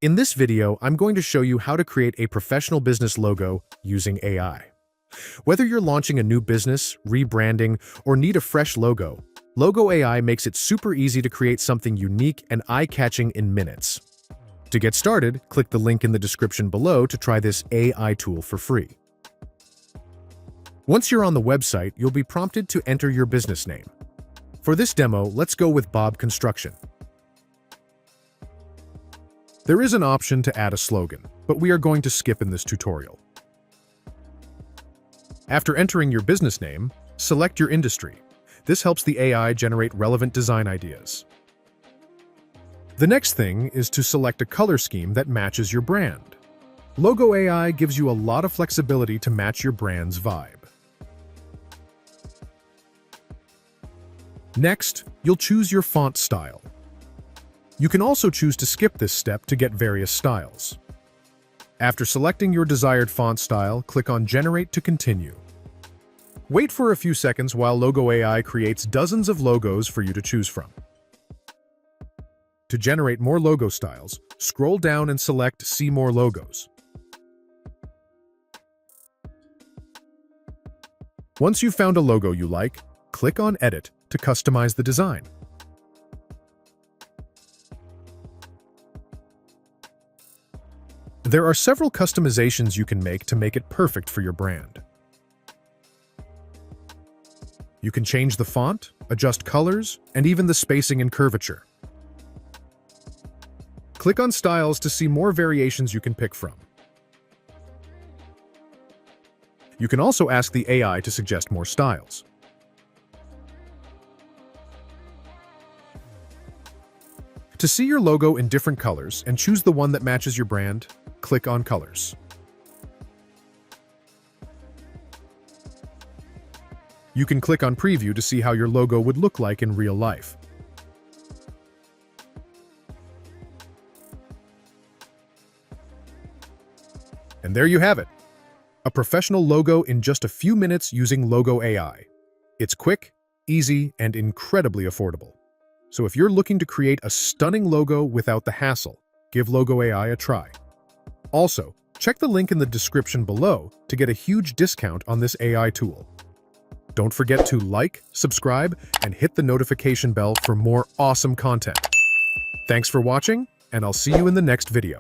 In this video, I'm going to show you how to create a professional business logo using AI. Whether you're launching a new business, rebranding, or need a fresh logo, LogoAI makes it super easy to create something unique and eye-catching in minutes. To get started, click the link in the description below to try this AI tool for free. Once you're on the website, you'll be prompted to enter your business name. For this demo, let's go with Bob Construction. There is an option to add a slogan, but we are going to skip in this tutorial. After entering your business name, select your industry. This helps the AI generate relevant design ideas. The next thing is to select a color scheme that matches your brand. LogoAI gives you a lot of flexibility to match your brand's vibe. Next, you'll choose your font style. You can also choose to skip this step to get various styles. After selecting your desired font style, click on Generate to continue. Wait for a few seconds while LogoAI creates dozens of logos for you to choose from. To generate more logo styles, scroll down and select See More Logos. Once you've found a logo you like, click on Edit to customize the design. There are several customizations you can make to make it perfect for your brand. You can change the font, adjust colors, and even the spacing and curvature. Click on Styles to see more variations you can pick from. You can also ask the AI to suggest more styles. To see your logo in different colors and choose the one that matches your brand, click on Colors. You can click on Preview to see how your logo would look like in real life. And there you have it, a professional logo in just a few minutes using LogoAI. It's quick, easy, and incredibly affordable. So if you're looking to create a stunning logo without the hassle, give LogoAI a try. Also, check the link in the description below to get a huge discount on this AI tool. Don't forget to like, subscribe, and hit the notification bell for more awesome content. Thanks for watching, and I'll see you in the next video.